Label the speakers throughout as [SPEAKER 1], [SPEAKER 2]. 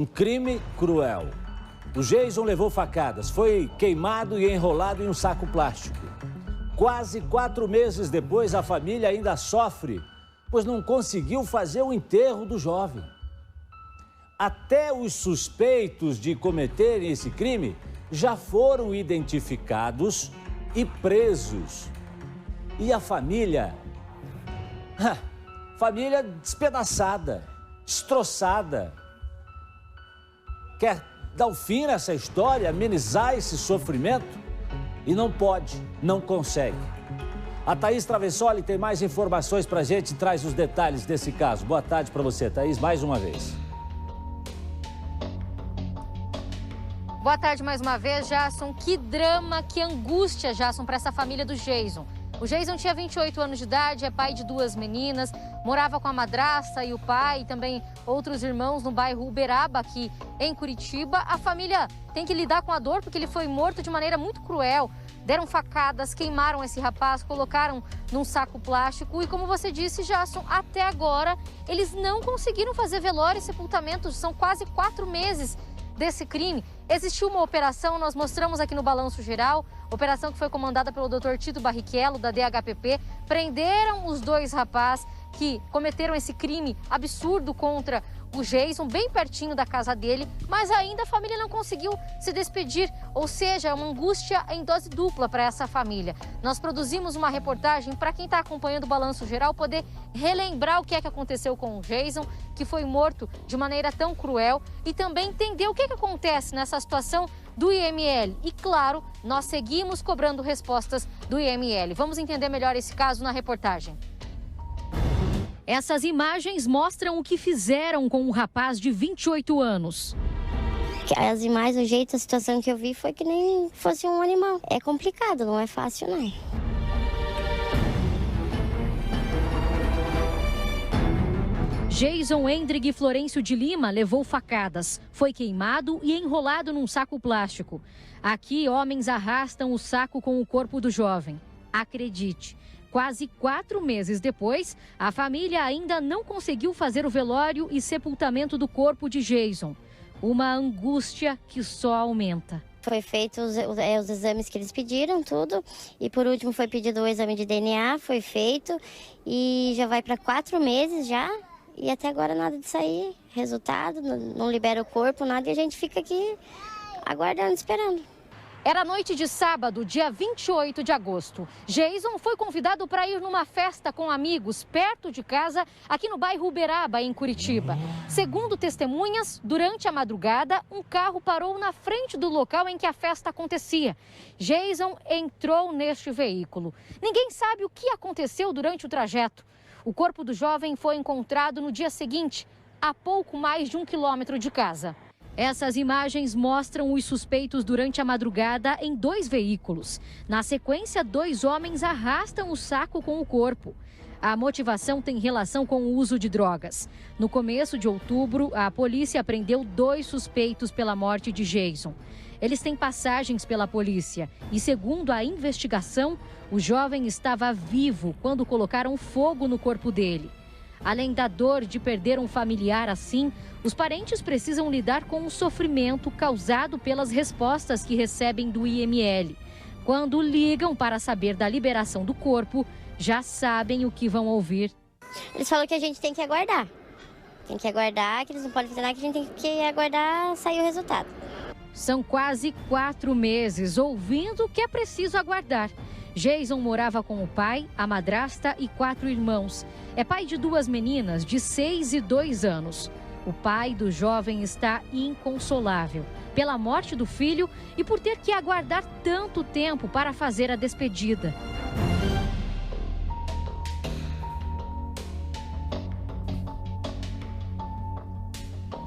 [SPEAKER 1] Um crime cruel. O Jason levou facadas, foi queimado e enrolado em um saco plástico. Quase 4 meses depois, a família ainda sofre, pois não conseguiu fazer o enterro do jovem. Até os suspeitos de cometerem esse crime já foram identificados e presos. E a família? Família despedaçada, destroçada. Quer dar um fim nessa história, amenizar esse sofrimento? E não pode, não consegue. A Thaís Travessoli tem mais informações pra gente e traz os detalhes desse caso. Boa tarde para você, Thaís, mais uma vez.
[SPEAKER 2] Boa tarde mais uma vez, Jasson. Que drama, que angústia, Jasson, para essa família do Jason. O Jason tinha 28 anos de idade, é pai de 2 meninas, morava com a madrasta e o pai e também outros irmãos no bairro Uberaba, aqui em Curitiba. A família tem que lidar com a dor porque ele foi morto de maneira muito cruel. Deram facadas, queimaram esse rapaz, colocaram num saco plástico e, como você disse, Jasson, até agora eles não conseguiram fazer velório e sepultamento. São quase 4 meses desse crime. Existiu uma operação, nós mostramos aqui no Balanço Geral, operação que foi comandada pelo Dr. Tito Barrichello, da DHPP. Prenderam os 2 rapazes que cometeram esse crime absurdo contra o Jason, bem pertinho da casa dele, mas ainda a família não conseguiu se despedir, ou seja, é uma angústia em dose dupla para essa família. Nós produzimos uma reportagem para quem está acompanhando o Balanço Geral poder relembrar o que é que aconteceu com o Jason, que foi morto de maneira tão cruel, e também entender o que é que acontece nessa situação do IML. E claro, nós seguimos cobrando respostas do IML. Vamos entender melhor esse caso na reportagem. Essas imagens mostram o que fizeram com um rapaz de 28 anos.
[SPEAKER 3] As imagens, o jeito, a situação que eu vi foi que nem fosse um animal. É complicado, não é fácil, não.
[SPEAKER 2] Jason Endrig Florencio de Lima levou facadas, foi queimado e enrolado num saco plástico. Aqui, homens arrastam o saco com o corpo do jovem. Acredite, quase 4 meses depois, a família ainda não conseguiu fazer o velório e sepultamento do corpo de Jason. Uma angústia que só aumenta.
[SPEAKER 3] Foi feito os exames que eles pediram, tudo. E por último foi pedido o exame de DNA, foi feito. E já vai para 4 meses já. E até agora nada de sair, resultado, não libera o corpo, nada. E a gente fica aqui aguardando, esperando.
[SPEAKER 2] Era noite de sábado, dia 28 de agosto. Jason foi convidado para ir numa festa com amigos perto de casa, aqui no bairro Uberaba, em Curitiba. Segundo testemunhas, durante a madrugada, um carro parou na frente do local em que a festa acontecia. Jason entrou neste veículo. Ninguém sabe o que aconteceu durante o trajeto. O corpo do jovem foi encontrado no dia seguinte, a pouco mais de 1 quilômetro de casa. Essas imagens mostram os suspeitos durante a madrugada em 2 veículos. Na sequência, 2 homens arrastam o saco com o corpo. A motivação tem relação com o uso de drogas. No começo de outubro, a polícia prendeu 2 suspeitos pela morte de Jason. Eles têm passagens pela polícia e, segundo a investigação, o jovem estava vivo quando colocaram fogo no corpo dele. Além da dor de perder um familiar assim, os parentes precisam lidar com o sofrimento causado pelas respostas que recebem do IML. Quando ligam para saber da liberação do corpo, já sabem o que vão ouvir.
[SPEAKER 3] Eles falam que a gente tem que aguardar. Tem que aguardar, que eles não podem fazer nada, que a gente tem que aguardar sair o resultado.
[SPEAKER 2] São quase 4 meses ouvindo que é preciso aguardar. Jason morava com o pai, a madrasta e 4 irmãos. É pai de 2 meninas de 6 e 2 anos. O pai do jovem está inconsolável pela morte do filho e por ter que aguardar tanto tempo para fazer a despedida.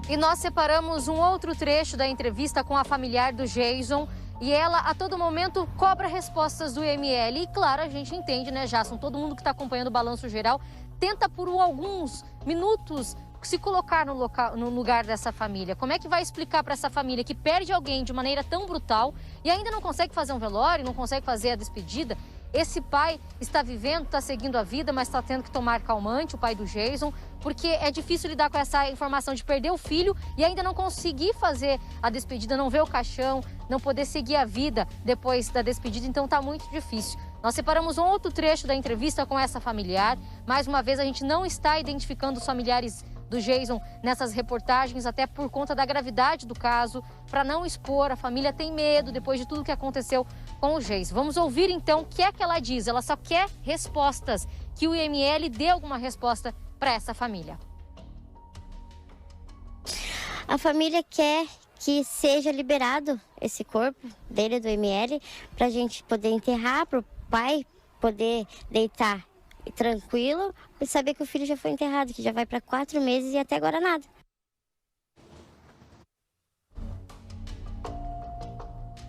[SPEAKER 2] E nós separamos um outro trecho da entrevista com a familiar do Jason. E ela, a todo momento, cobra respostas do IML. E, claro, a gente entende, né, Jasson? Todo mundo que está acompanhando o Balanço Geral tenta, por alguns minutos, se colocar no lugar dessa família. Como é que vai explicar para essa família que perde alguém de maneira tão brutal e ainda não consegue fazer um velório, não consegue fazer a despedida? Esse pai está vivendo, está seguindo a vida, mas está tendo que tomar calmante, o pai do Jason, porque é difícil lidar com essa informação de perder o filho e ainda não conseguir fazer a despedida, não ver o caixão, não poder seguir a vida depois da despedida, então está muito difícil. Nós separamos um outro trecho da entrevista com essa familiar. Mais uma vez, a gente não está identificando os familiares do Jason nessas reportagens, até por conta da gravidade do caso, para não expor. A família tem medo depois de tudo que aconteceu com o Jason. Vamos ouvir então o que é que ela diz. Ela só quer respostas, que o IML dê alguma resposta para essa família.
[SPEAKER 3] A família quer que seja liberado esse corpo dele, do IML, para a gente poder enterrar, para o pai poder deitar tranquilo e saber que o filho já foi enterrado, que já vai para 4 meses e até agora nada.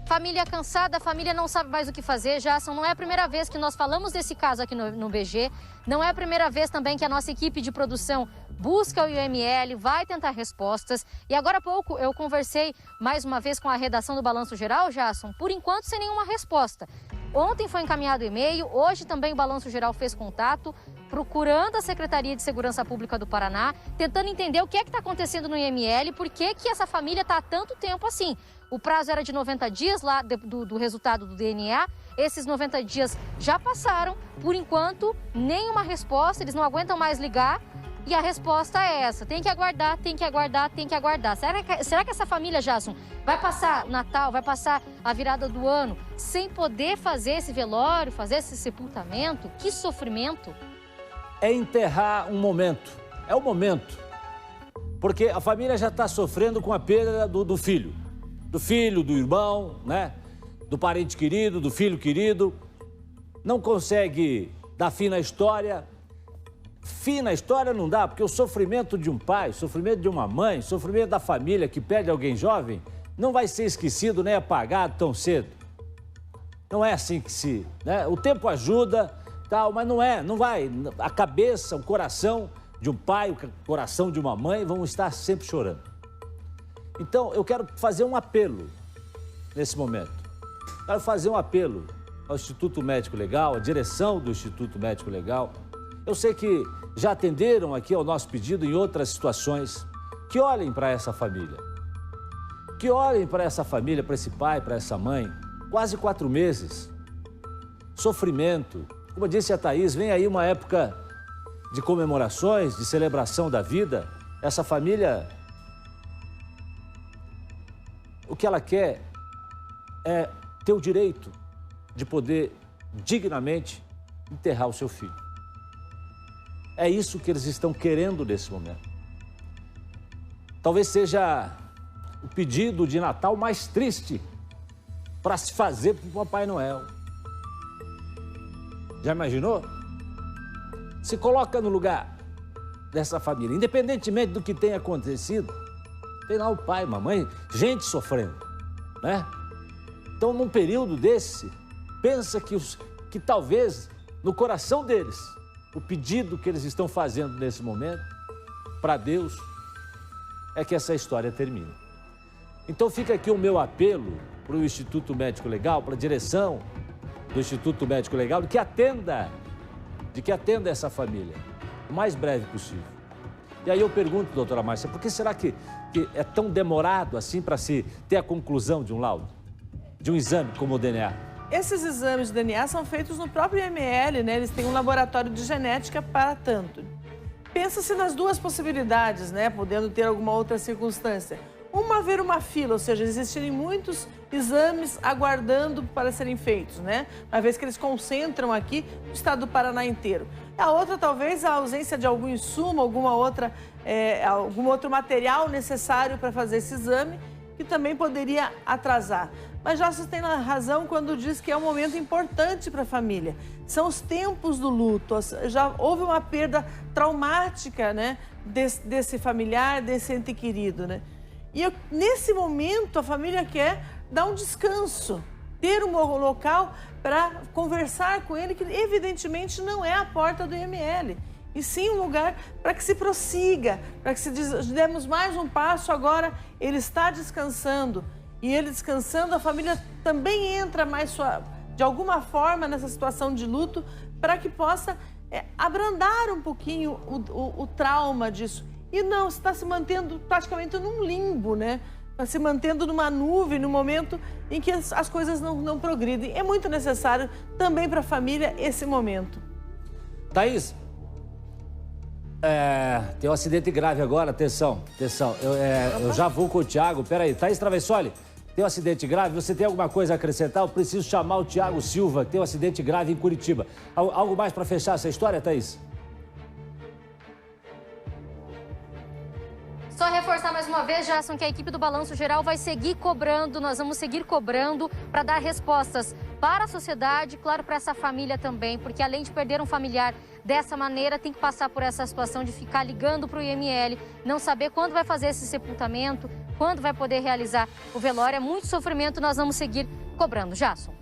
[SPEAKER 2] Família cansada, a família não sabe mais o que fazer. Jason, não é a primeira vez que nós falamos desse caso aqui no BG, não é a primeira vez também que a nossa equipe de produção busca o IML, vai tentar respostas. E agora há pouco eu conversei mais uma vez com a redação do Balanço Geral, Jason, por enquanto sem nenhuma resposta. Ontem foi encaminhado o e-mail, hoje também o Balanço Geral fez contato, procurando a Secretaria de Segurança Pública do Paraná, tentando entender o que é que está acontecendo no IML, por que essa família está há tanto tempo assim. O prazo era de 90 dias lá do resultado do DNA, esses 90 dias já passaram, por enquanto nenhuma resposta, eles não aguentam mais ligar. E a resposta é essa, tem que aguardar, tem que aguardar, tem que aguardar. Será que essa família, Jason, vai passar Natal, vai passar a virada do ano sem poder fazer esse velório, fazer esse sepultamento? Que sofrimento!
[SPEAKER 1] É enterrar um momento, é o momento. Porque a família já está sofrendo com a perda do filho. Do filho, do irmão, né? Do parente querido, do filho querido. Não consegue dar fim na história. Fim na história não dá, porque o sofrimento de um pai, o sofrimento de uma mãe, o sofrimento da família que perde alguém jovem, não vai ser esquecido nem apagado tão cedo. Não é assim que se... né? O tempo ajuda, tal, mas não vai. A cabeça, o coração de um pai, o coração de uma mãe vão estar sempre chorando. Então, eu quero fazer um apelo nesse momento. Quero fazer um apelo ao Instituto Médico Legal, à direção do Instituto Médico Legal. Eu sei que já atenderam aqui ao nosso pedido em outras situações. Que olhem para essa família. Que olhem para essa família, para esse pai, para essa mãe. Quase 4 meses. Sofrimento. Como disse a Thaís, vem aí uma época de comemorações, de celebração da vida. Essa família, o que ela quer é ter o direito de poder dignamente enterrar o seu filho. É isso que eles estão querendo nesse momento. Talvez seja o pedido de Natal mais triste para se fazer para o Papai Noel. Já imaginou? Se coloca no lugar dessa família, independentemente do que tenha acontecido, tem lá o pai, mamãe, gente sofrendo, né? Então, num período desse, pensa que talvez no coração deles, o pedido que eles estão fazendo nesse momento, para Deus, é que essa história termine. Então fica aqui o meu apelo para o Instituto Médico Legal, para a direção do Instituto Médico Legal, de que atenda essa família o mais breve possível. E aí eu pergunto, doutora Márcia, por que será que é tão demorado assim para se ter a conclusão de um laudo, de um exame como o DNA?
[SPEAKER 4] Esses exames de DNA são feitos no próprio IML, né? Eles têm um laboratório de genética para tanto. Pensa-se nas duas possibilidades, né? Podendo ter alguma outra circunstância. Uma, haver uma fila, ou seja, existirem muitos exames aguardando para serem feitos, né? Uma vez que eles concentram aqui no estado do Paraná inteiro. A outra, talvez, a ausência de algum insumo, algum outro material necessário para fazer esse exame, que também poderia atrasar. Mas já você tem razão quando diz que é um momento importante para a família. São os tempos do luto, já houve uma perda traumática, né, desse familiar, desse ente querido, né? E nesse momento a família quer dar um descanso, ter um local para conversar com ele, que evidentemente não é a porta do IML. E sim um lugar para que se prossiga, para que se demos mais um passo. Agora ele está descansando. E ele descansando, a família também entra mais de alguma forma nessa situação de luto, para que possa abrandar um pouquinho o trauma disso. E não, você está se mantendo praticamente num limbo, né? Está se mantendo numa nuvem, num momento em que as coisas não progridem. É muito necessário também para a família esse momento.
[SPEAKER 1] Thaís, tem um acidente grave agora, atenção. Eu já vou com o Thiago, peraí. Thaís Travessoli, tem um acidente grave, você tem alguma coisa a acrescentar? Eu preciso chamar o Thiago Silva, que tem um acidente grave em Curitiba. Algo mais para fechar essa história, Thaís?
[SPEAKER 2] Só reforçar mais uma vez, Gerson, que a equipe do Balanço Geral vai seguir cobrando, nós vamos seguir cobrando para dar respostas para a sociedade, claro, para essa família também, porque além de perder um familiar dessa maneira, tem que passar por essa situação de ficar ligando para o IML, não saber quando vai fazer esse sepultamento, quando vai poder realizar o velório. É muito sofrimento, nós vamos seguir cobrando. Gerson.